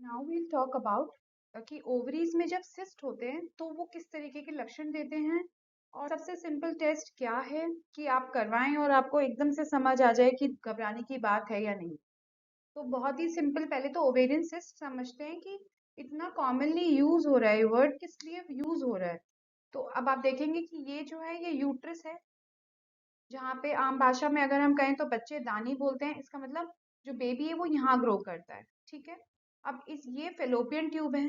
Now we'll talk about कि ovaries में जब सिस्ट होते हैं तो वो किस तरीके के लक्षण देते हैं और सबसे सिंपल टेस्ट क्या है कि आप करवाएं और आपको एकदम से समझ आ जाए कि घबराने की बात है या नहीं। तो बहुत ही सिंपल, पहले तो ओवेरियन सिस्ट समझते हैं कि इतना कॉमनली यूज हो रहा है वर्ड, किस लिए यूज हो रहा है। तो अब आप देखेंगे कि ये जो है ये यूट्रस है, जहाँ पे आम भाषा में अगर हम कहें तो बच्चे दानी बोलते हैं, इसका मतलब जो बेबी है वो यहाँ ग्रो करता है। ठीक है। अब इस ये फेलोपियन ट्यूब है,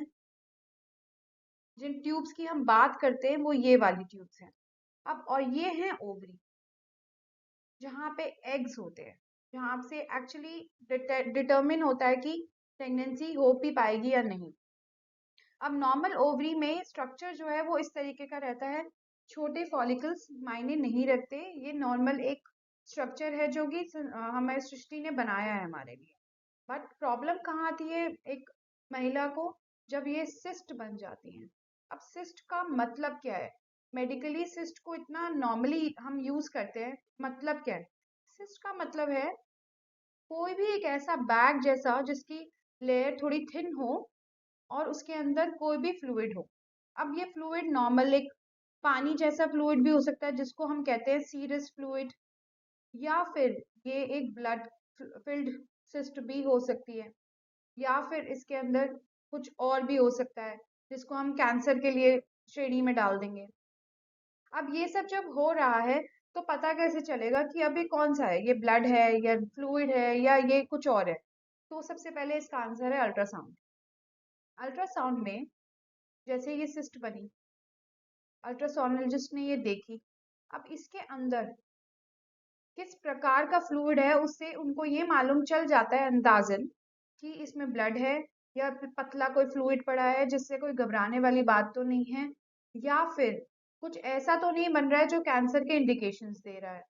जिन ट्यूब्स की हम बात करते हैं वो ये वाली ट्यूब्स हैं। अब और ये हैं ओवरी, जहाँ पे एग्स होते हैं, जहाँ से एक्चुअली डिटर्मिन होता है कि प्रेगनेंसी हो भी पाएगी या नहीं। अब नॉर्मल ओवरी में स्ट्रक्चर जो है वो इस तरीके का रहता है, छोटे फॉलिकल्स मायने नहीं रखते, ये नॉर्मल एक स्ट्रक्चर है जो कि हमारे सृष्टि ने बनाया है हमारे लिए। बट प्रॉब्लम कहाँ आती है एक महिला को, जब ये सिस्ट बन जाती हैं। अब सिस्ट का मतलब क्या है? मेडिकली सिस्ट को इतना नॉर्मली हम यूज करते हैं, मतलब क्या है? सिस्ट का मतलब है कोई भी एक ऐसा बैग जैसा जिसकी लेयर थोड़ी थिन हो और उसके अंदर कोई भी फ्लूइड हो। अब ये फ्लूइड नॉर्मल एक पानी जैसा फ्लूइड भी हो सकता है जिसको हम कहते हैं सीरस फ्लूइड, या फिर ये एक ब्लड फिल्ड सिस्ट भी हो सकती है, या फिर इसके अंदर कुछ और भी हो सकता है जिसको हम कैंसर के लिए श्रेणी में डाल देंगे। अब ये सब जब हो रहा है तो पता कैसे चलेगा कि अभी कौन सा है, ये ब्लड है या फ्लूइड है या ये कुछ और है? तो सबसे पहले इसका आंसर है अल्ट्रासाउंड। अल्ट्रासाउंड में जैसे ये सिस्ट बनी, अल्ट्रासोनोलॉजिस्ट ने ये देखी, अब इसके अंदर किस प्रकार का फ्लूइड है उससे उनको ये मालूम चल जाता है अंदाजन कि इसमें ब्लड है या फिर पतला कोई फ्लूइड पड़ा है जिससे कोई घबराने वाली बात तो नहीं है, या फिर कुछ ऐसा तो नहीं बन रहा है जो कैंसर के इंडिकेशंस दे रहा है।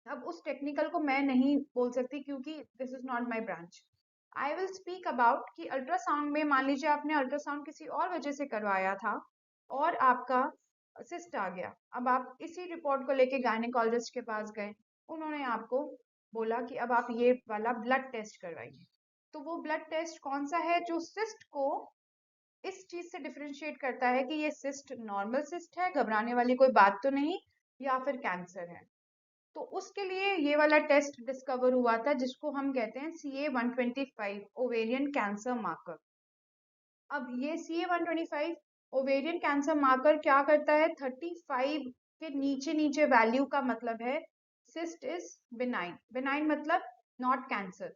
अब उस टेक्निकल को मैं नहीं बोल सकती क्योंकि this is not my branch. I will speak about कि अल्ट्रासाउंड में मान लीजिए आपने अल्ट्रासाउंड किसी और वजह से करवाया था और आपका सिस्ट आ गया। अब आप इसी रिपोर्ट को लेके गायनेकोलॉजिस्ट के पास गए, उन्होंने आपको बोला कि अब आप ये वाला ब्लड टेस्ट करवाइए। तो वो ब्लड टेस्ट कौन सा है जो सिस्ट को इस चीज से डिफरेंशिएट करता है कि ये सिस्ट नॉर्मल सिस्ट है, घबराने वाली कोई बात तो नहीं, या फिर कैंसर है? तो उसके लिए ये वाला टेस्ट डिस्कवर हुआ था जिसको हम कहते हैं CA-125 ओवेरियन कैंसर मार्कर। अब ये CA-125 ओवेरियन कैंसर मार्कर क्या करता है? 35 के नीचे नीचे वैल्यू का मतलब है सिस्ट इज बिनाइन। बिनाइन मतलब नॉट कैंसर।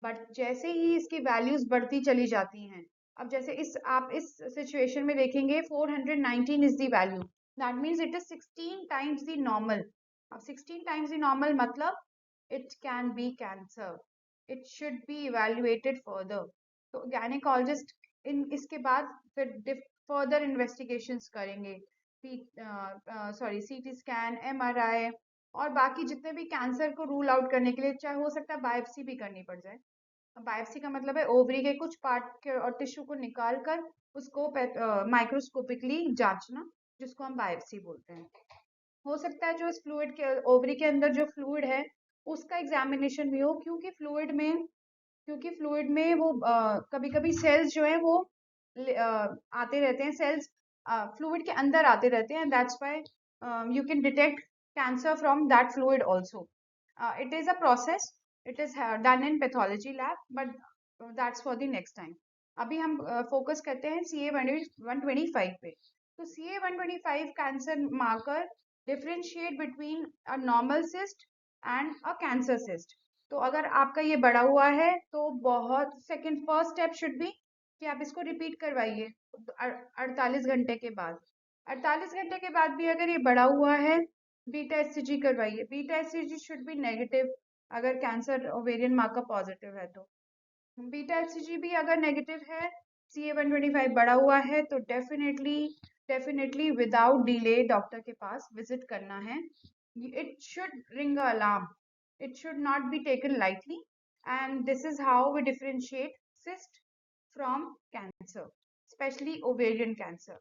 बट जैसे ही इसकी वैल्यूज बढ़ती चली जाती हैं, अब जैसे इस आप इस सिचुएशन में देखेंगे 419 is the value, that means it is 16 times the normal. अब 16 टाइम्स द नॉर्मल मतलब it can be cancer, it should be evaluated further. तो गायनेकोलॉजिस्ट इन इसके बाद फिर फर्दर इन्वेस्टिगेशंस करेंगे, सॉरी सीटी स्कैन, MRI और बाकी जितने भी कैंसर को रूल आउट करने के लिए, चाहे हो सकता है बायोप्सी भी करनी पड़ जाए। बायोप्सी का मतलब है ओवरी के कुछ पार्ट के और टिश्यू को निकाल कर उसको माइक्रोस्कोपिकली जांचना, जिसको हम बायोप्सी बोलते हैं। हो सकता है जो इस फ्लूइड के ओवरी के अंदर जो फ्लूइड है उसका एग्जामिनेशन भी हो, क्योंकि फ्लूइड में वो कभी कभी सेल्स जो है वो आते रहते हैं, सेल्स फ्लूइड के अंदर आते रहते हैं, that's why you can detect cancer from that fluid also. It is a process, it is done in pathology lab, but that's for the next time. अभी हम फोकस करते हैं CA-125 पे। तो CA-125 cancer marker differentiate between a normal cyst and a cancer cyst. तो अगर आपका ये बढ़ा हुआ है तो बहुत second first step should be कि आप इसको रिपीट करवाइए 48 घंटे के बाद। 48 घंटे के बाद भी अगर ये बढ़ा हुआ है, बीटा एचसीजी करवाइए। Beta HCG should be negative अगर कैंसर ओवेरियन मार्कर पॉजिटिव है तो। बीटा एचसीजी भी अगर नेगेटिव है, CA-125 बढ़ा हुआ है, तो डेफिनेटली विदाउट डिले डॉक्टर के पास विजिट करना है। It should ring alarm, it should not be taken lightly, and this is how we differentiate cyst from cancer, especially ovarian cancer.